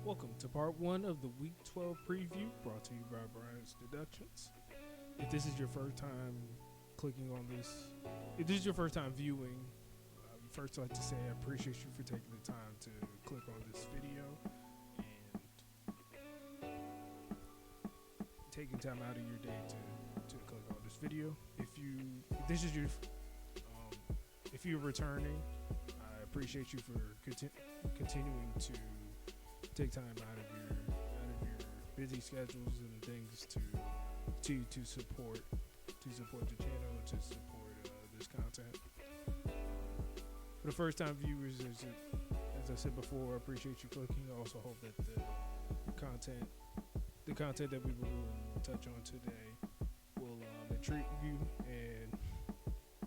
Welcome to part 1 of the Week 12 preview brought to you by Brian's Deductions. If this is your first time clicking on this, if this is your first time viewing, first I'd like to say I appreciate you for taking the time to click on this video and taking time out of your day to click on this video. If you're returning, I appreciate you for continuing to take time out of your busy schedules and things to support the channel, to support this content. For the first time viewers, as I said before, I appreciate you clicking. I also hope that the content that we will touch on today will intrigue you and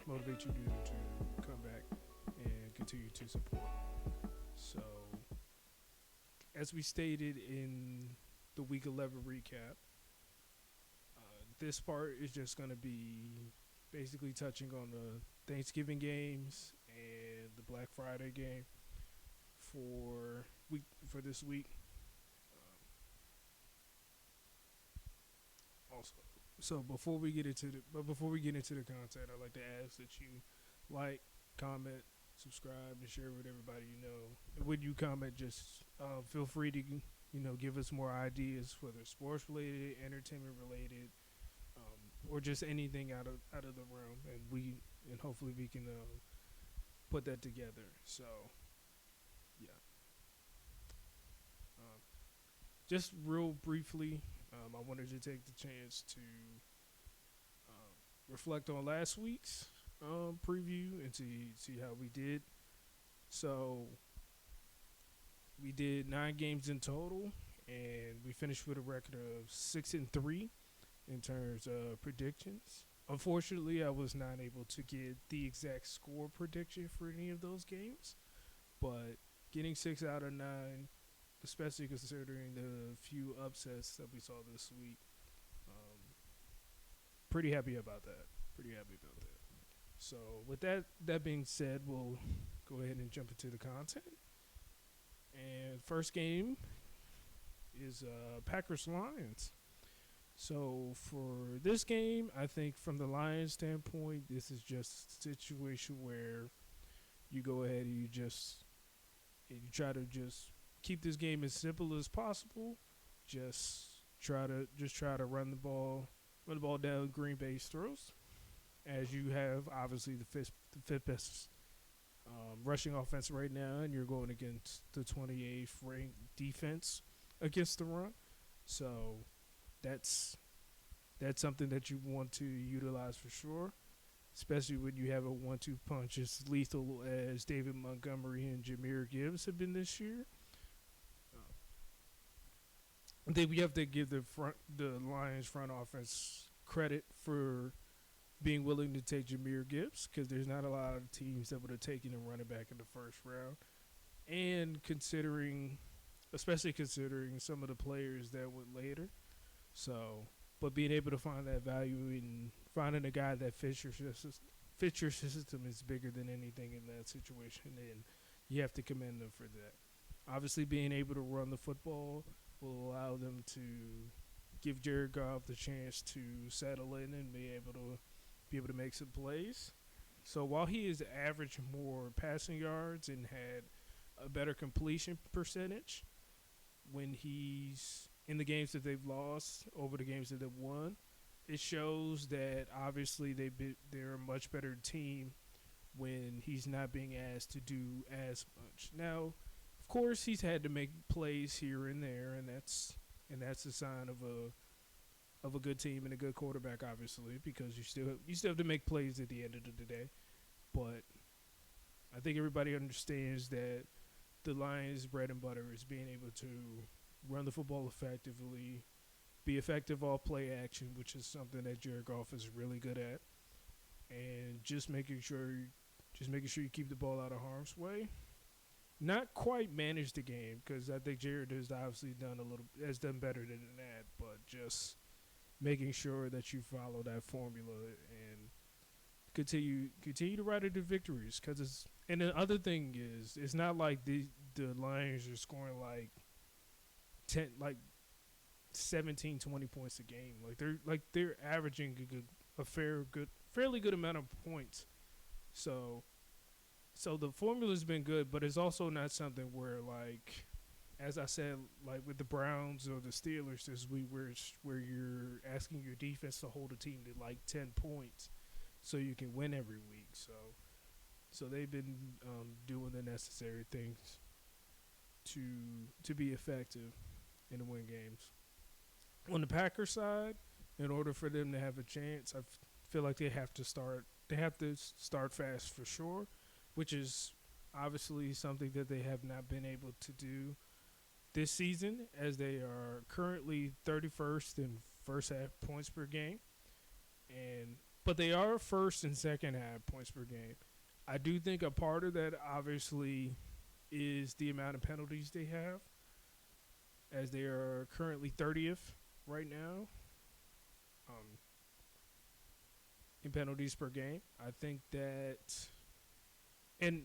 motivate you to come back and continue to support. So, as we stated in the Week 11 recap, this part is just going to be basically touching on the Thanksgiving games and the Black Friday game for this week. Also, so before we get into the content, I'd like to ask that you like, comment, subscribe, and share with everybody you know. And when you comment, just feel free to give us more ideas, whether sports related, entertainment related, or just anything out of the realm, and hopefully we can put that together. So yeah, just real briefly, I wanted to take the chance to reflect on last week's preview and see how we did. So we did 9 games in total, and we finished with a record of 6-3 in terms of predictions. Unfortunately, I was not able to get the exact score prediction for any of those games, but getting 6 out of 9, especially considering the few upsets that we saw this week, pretty happy about that. So with that being said, we'll go ahead and jump into the content. And first game is Packers-Lions. So for this game, I think from the Lions standpoint, this is just a situation where you go ahead and you try to just keep this game as simple as possible. Just try to run the ball down Green Bay's throats, as you have obviously the fifth best rushing offense right now, and you're going against the 28th ranked defense against the run. So that's something that you want to utilize for sure, especially when you have a 1-2 punch as lethal as David Montgomery and Jahmyr Gibbs have been this year. I think we have to give the Lions front offense credit for being willing to take Jahmyr Gibbs, because there's not a lot of teams that would have taken a running back in the first round, and especially considering some of the players that went later. So, but being able to find that value in finding a guy that fits your system is bigger than anything in that situation, and you have to commend them for that. Obviously, being able to run the football will allow them to give Jared Goff the chance to settle in and be able to make some plays. So while he is averaged more passing yards and had a better completion percentage when he's in the games that they've lost over the games that they've won, it shows that obviously they're a much better team when he's not being asked to do as much. Now, of course, he's had to make plays here and there, and that's a sign of a good team and a good quarterback, obviously, because you still have to make plays at the end of the day. But I think everybody understands that the Lions' bread and butter is being able to run the football effectively, be effective all play action, which is something that Jared Goff is really good at, and just making sure you keep the ball out of harm's way. Not quite manage the game, because I think Jared has obviously has done better than that, but just making sure that you follow that formula and continue to ride it to victories. And the other thing is, it's not like the Lions are scoring like like 17, 20 points a game. They're averaging a fairly good amount of points. So the formula's been good, but it's also not something where, like, as I said, like with the Browns or the Steelers this week, where you're asking your defense to hold a team to like 10 points so you can win every week. So they've been doing the necessary things to be effective and to win games. On the Packers side, in order for them to have a chance, I feel like they have to start. They have to start fast for sure, which is obviously something that they have not been able to do this season, as they are currently 31st in first half points per game, but they are first and second half points per game. I do think a part of that obviously is the amount of penalties they have, as they are currently 30th right now in penalties per game. I think that, and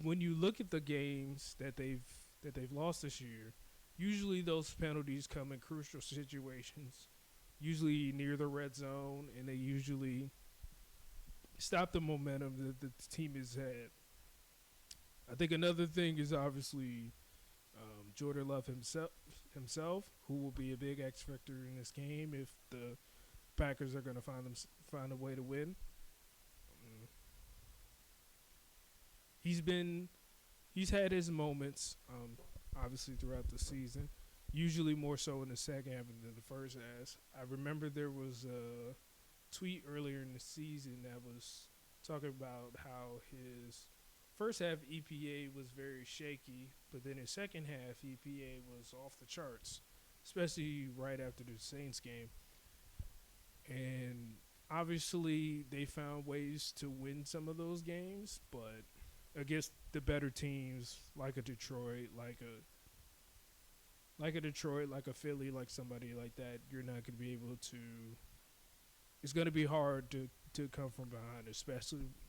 when you look at the games that they've lost this year, usually those penalties come in crucial situations, usually near the red zone, and they usually stop the momentum that the team has had. I think another thing is obviously Jordan Love himself, who will be a big X factor in this game if the Packers are going to find a way to win. He's had his moments, obviously throughout the season. Usually more so in the second half than the first half. I remember there was a tweet earlier in the season that was talking about how his first half EPA was very shaky, but then his second half EPA was off the charts, especially right after the Saints game. And obviously they found ways to win some of those games, but against the better teams like a Detroit, like a Philly, like somebody like that, you're not going to be able to. It's going to be hard to come from behind,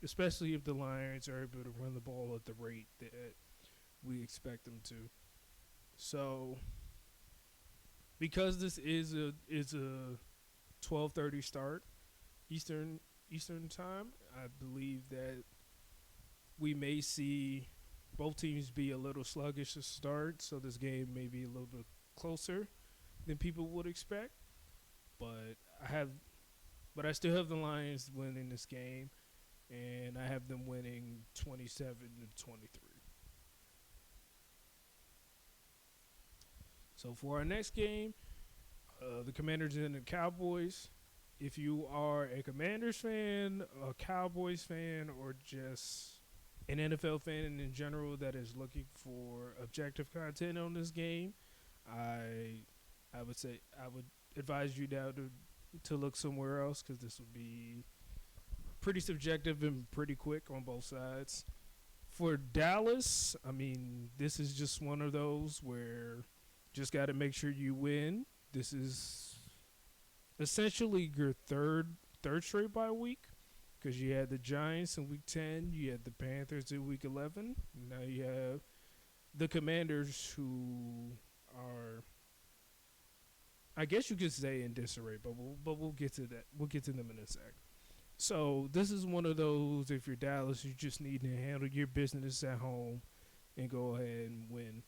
especially if the Lions are able to run the ball at the rate that we expect them to. So, because this is a 12:30 start Eastern time, I believe that we may see both teams be a little sluggish to start, so this game may be a little bit closer than people would expect. But I still have the Lions winning this game, and I have them winning 27-23. So for our next game, the Commanders and the Cowboys. If you are a Commanders fan, a Cowboys fan, or just an NFL fan in general that is looking for objective content on this game, I would advise you now to look somewhere else, because this will be pretty subjective and pretty quick on both sides. For Dallas, I mean, this is just one of those where just got to make sure you win. This is essentially your third straight bye week, because you had the Giants in Week 10, you had the Panthers in Week 11, now you have the Commanders, who are, I guess you could say, in disarray, but we'll get to that. We'll get to them in a sec. So this is one of those, if you're Dallas, you just need to handle your business at home and go ahead and win.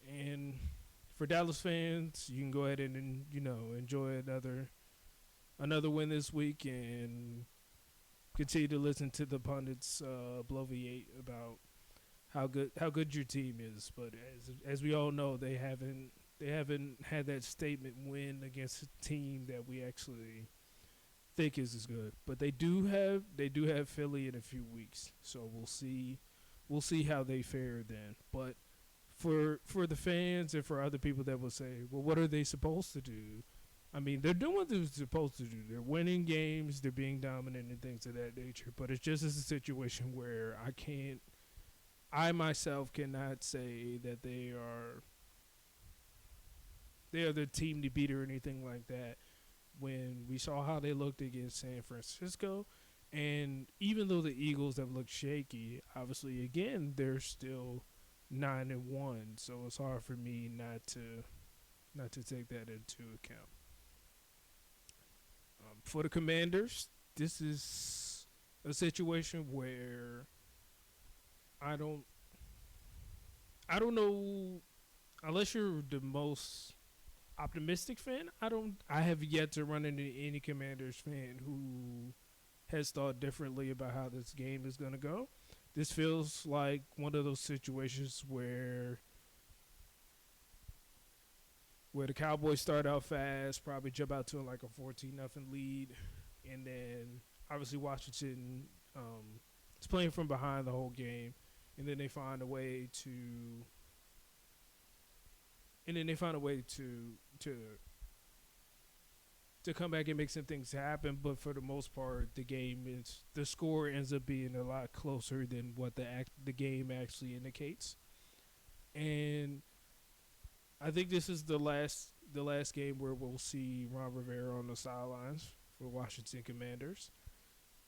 And for Dallas fans, you can go ahead and enjoy another win this week, and continue to listen to the pundits bloviate about how good your team is. But as we all know, they haven't had that statement win against a team that we actually think is as good. But they do have Philly in a few weeks, so we'll see how they fare then. But for the fans and for other people that will say, well, what are they supposed to do? I mean, they're doing what they're supposed to do. They're winning games, they're being dominant and things of that nature. But it's just a situation where I myself cannot say that they are the team to beat or anything like that, when we saw how they looked against San Francisco. And even though the Eagles have looked shaky, obviously, again, they're still 9-1. So it's hard for me not to not to take that into account. For the Commanders, this is a situation where I don't I don't know unless you're the most optimistic fan. I have yet to run into any Commanders fan who has thought differently about how this game is going to go. This feels like one of those situations where the Cowboys start out fast, probably jump out to like a 14-0 lead, and then obviously Washington is playing from behind the whole game, and then they find a way to to come back and make some things happen. But for the most part, the score ends up being a lot closer than what the game actually indicates. And I think this is the last game where we'll see Ron Rivera on the sidelines for Washington Commanders.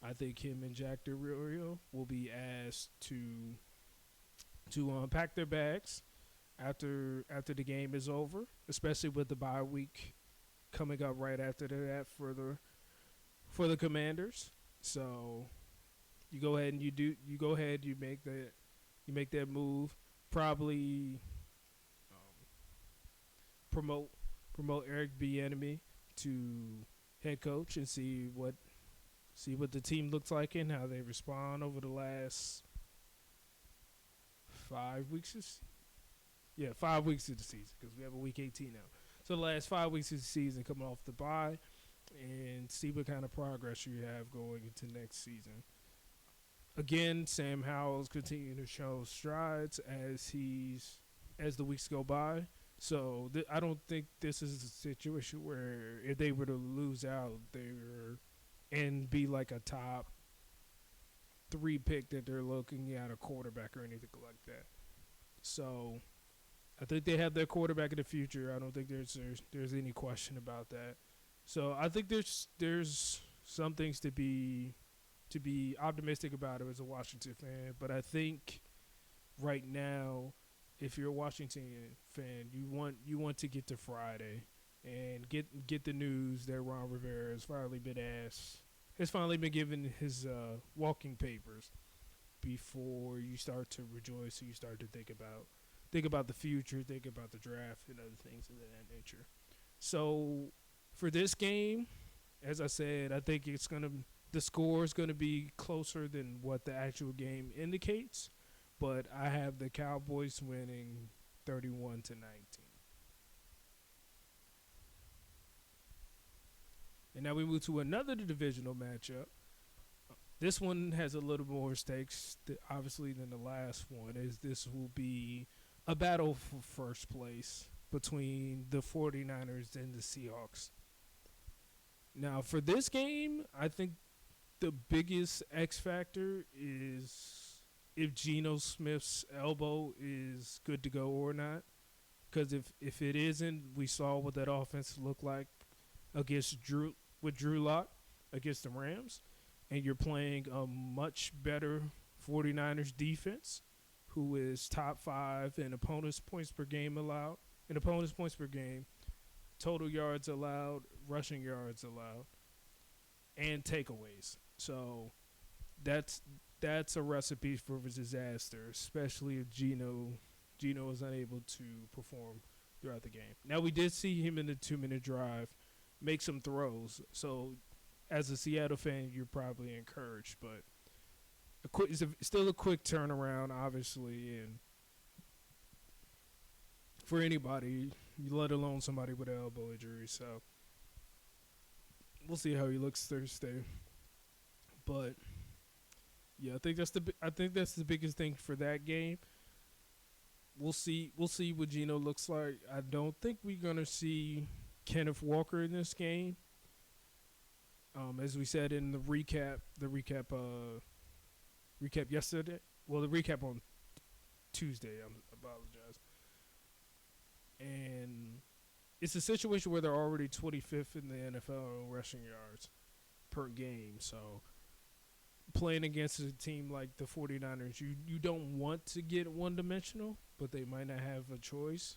I think him and Jack Del Rio will be asked to pack their bags after the game is over, especially with the bye week coming up right after that for the Commanders. So you go ahead and you make that move. Probably promote Eric Bieniemy to head coach and see what the team looks like and how they respond over the last 5 weeks. 5 weeks of the season because we have a week 18 now. So the last 5 weeks of the season coming off the bye, and see what kind of progress you have going into next season. Again, Sam Howell's continuing to show strides as the weeks go by. So I don't think this is a situation where if they were to lose out, and be like a top 3 pick that they're looking at a quarterback or anything like that. So I think they have their quarterback in the future. I don't think there's any question about that. So I think there's some things to be optimistic about it as a Washington fan. But I think right now, if you're a Washington fan, you want to get to Friday and get the news that Ron Rivera has finally been given his walking papers before you start to rejoice and you start to think about the future, think about the draft and other things of that nature. So for this game, as I said, I think the score is gonna be closer than what the actual game indicates. But I have the Cowboys winning 31-19. And now we move to another divisional matchup. This one has a little more stakes, obviously, than the last one, as this will be a battle for first place between the 49ers and the Seahawks. Now, for this game, I think the biggest X factor is if Geno Smith's elbow is good to go or not. Because if it isn't, we saw what that offense looked like against Drew Lock against the Rams. And you're playing a much better 49ers defense, who is top 5 in opponents' points per game allowed. In opponents' points per game, total yards allowed, rushing yards allowed, and takeaways. So that's a recipe for disaster, especially if Geno is unable to perform throughout the game. Now, we did see him in the 2-minute drive make some throws. So as a Seattle fan, you're probably encouraged. But it's still a quick turnaround, obviously, and for anybody, let alone somebody with an elbow injury. So we'll see how he looks Thursday. But yeah, I think that's the biggest thing for that game. We'll see what Geno looks like. I don't think we're gonna see Kenneth Walker in this game. As we said in the recap yesterday. Well, the recap on Tuesday. I apologize. And it's a situation where they're already 25th in the NFL in rushing yards per game. So playing against a team like the 49ers, you don't want to get one-dimensional, but they might not have a choice.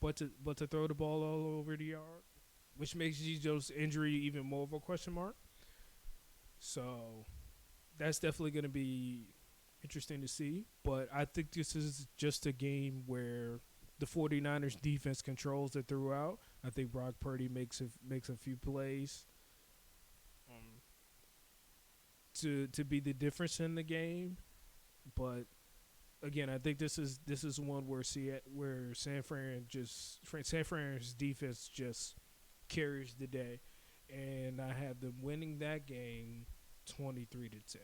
but to throw the ball all over the yard, which makes Gio's injury even more of a question mark. So that's definitely going to be interesting to see. But I think this is just a game where the 49ers defense controls it throughout. I think Brock Purdy makes a few plays um, to be the difference in the game. But again, I think this is one where San Fran's defense just carries the day, and I have them winning that game 23-10.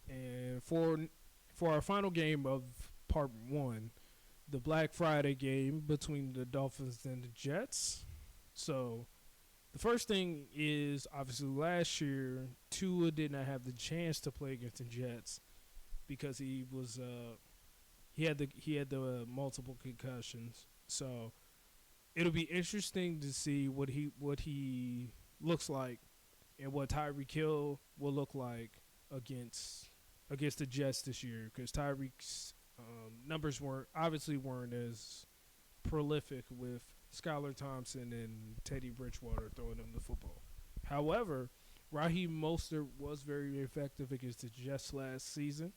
And for our final game of part one, the Black Friday game between the Dolphins and the Jets. So the first thing is obviously last year Tua did not have the chance to play against the Jets because he had the multiple concussions. So it'll be interesting to see what he looks like and what Tyreek Hill will look like against the Jets this year because Tyreek's numbers weren't as prolific with Skylar Thompson and Teddy Bridgewater throwing them the football. However, Raheem Mostert was very effective against the Jets last season,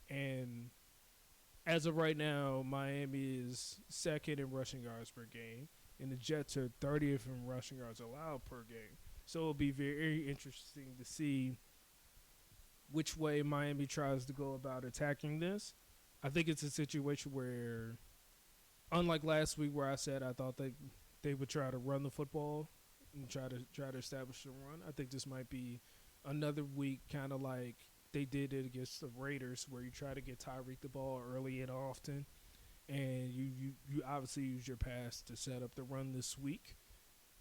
and as of right now, Miami is second in rushing yards per game, and the Jets are 30th in rushing yards allowed per game. So it'll be very interesting to see which way Miami tries to go about attacking this. I think it's a situation where, unlike last week where I said I thought they would try to run the football and try to establish a run, I think this might be another week kind of like they did it against the Raiders where you try to get Tyreek the ball early and often, and you obviously use your pass to set up the run this week.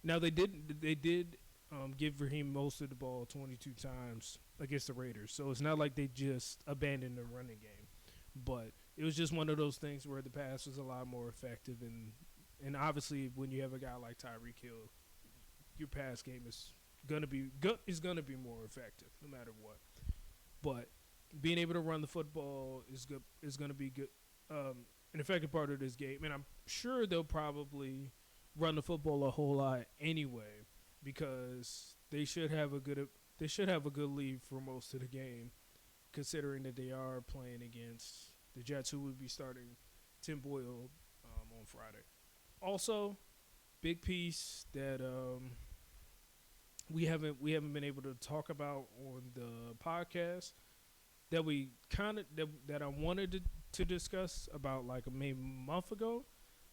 Now they did give Raheem most of the ball 22 times against the Raiders, so it's not like they just abandoned the running game, but it was just one of those things where the pass was a lot more effective, and obviously when you have a guy like Tyreek Hill, your pass game is gonna be more effective no matter what. But being able to run the football is gonna be good, an effective part of this game, and I'm sure they'll probably run the football a whole lot anyway because they should have a good lead for most of the game, considering that they are playing against the Jets, who would be starting Tim Boyle on Friday. Also, big piece that we haven't been able to talk about on the podcast that we that I wanted to discuss about like maybe a month ago,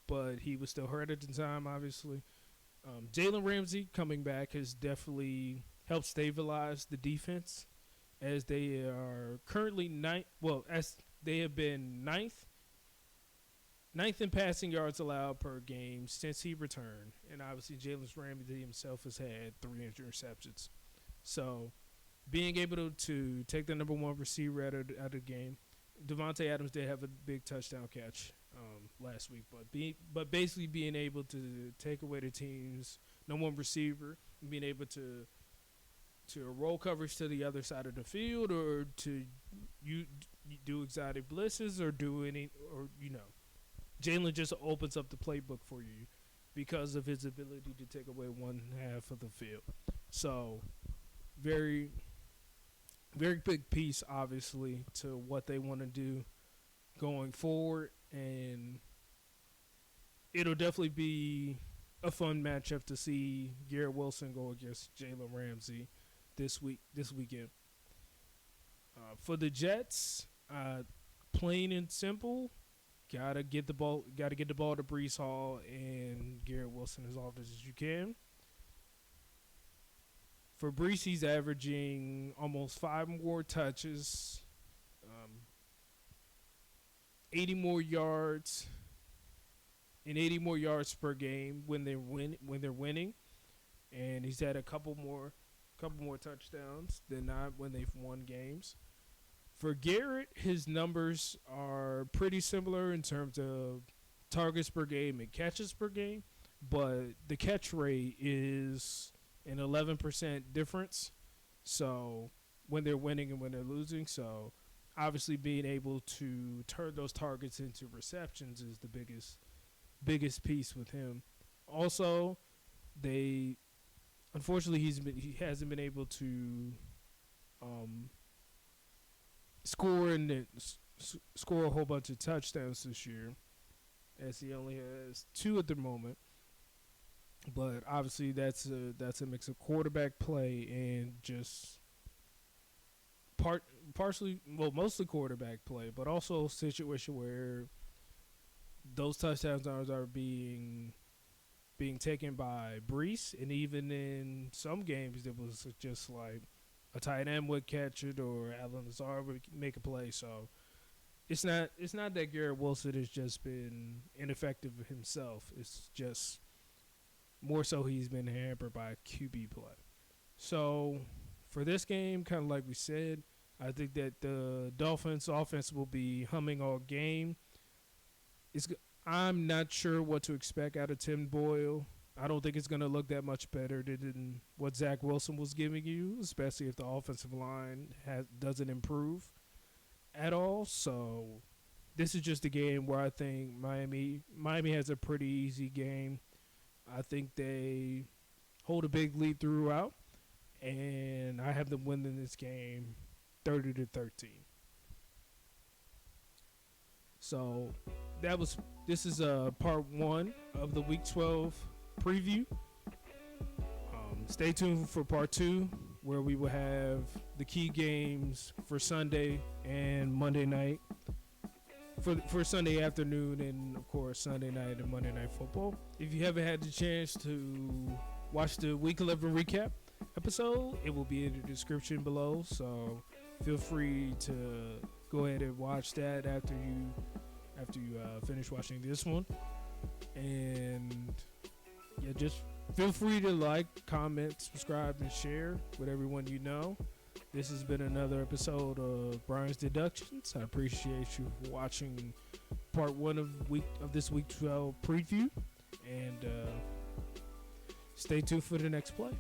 but he was still hurt at the time, obviously. Jalen Ramsey coming back has definitely helped stabilize the defense, as they are currently ninth. Well, as they have been ninth in passing yards allowed per game since he returned, and obviously Jalen Ramsey himself has had 3 interceptions. So, being able to take the number one receiver out of the game, Devontae Adams did have a big touchdown catch last week, but basically being able to take away the team's number one receiver, and being able to roll coverage to the other side of the field, or to you do exotic blitzes, or Jalen just opens up the playbook for you because of his ability to take away one half of the field. So, very, very big piece, obviously, to what they want to do going forward, and it'll definitely be a fun matchup to see Garrett Wilson go against Jalen Ramsey this weekend. For the Jets, plain and simple, gotta get the ball to Breece Hall and Garrett Wilson as often as you can. For Breece, he's averaging almost 5 more touches, 80 more yards, and 80 more yards per game when they're winning, and he's had a couple more touchdowns than not when they've won games. For Garrett, his numbers are pretty similar in terms of targets per game and catches per game, but the catch rate is an 11% difference. So when they're winning and when they're losing, so obviously being able to turn those targets into receptions is the biggest piece with him. Also, they unfortunately he hasn't been able to um, score a whole bunch of touchdowns this year, as he only has two at the moment. But obviously, that's a mix of quarterback play and just mostly quarterback play, but also a situation where those touchdowns are being taken by Brees, and even in some games it was just like a tight end would catch it or Alan Lazar would make a play. So it's not that Garrett Wilson has just been ineffective himself. It's just more so he's been hampered by QB play. So for this game, kind of like we said, I think that the Dolphins offense will be humming all game. I'm not sure what to expect out of Tim Boyle. I don't think it's going to look that much better than what Zach Wilson was giving you, especially if the offensive line doesn't improve at all. So this is just a game where I think Miami has a pretty easy game. I think they hold a big lead throughout, and I have them winning this game 30-13. So this is part one of the Week 12 preview. Stay tuned for part two, where we will have the key games for Sunday and Monday night. For Sunday afternoon and, of course, Sunday night and Monday Night Football. If you haven't had the chance to watch the Week 11 recap episode, it will be in the description below. So feel free to go ahead and watch that after you finish watching this one. And yeah, just feel free to like, comment, subscribe, and share with everyone you know. This has been another episode of Brian's Deductions. I appreciate you for watching part one of this Week 12 preview. And stay tuned for the next play.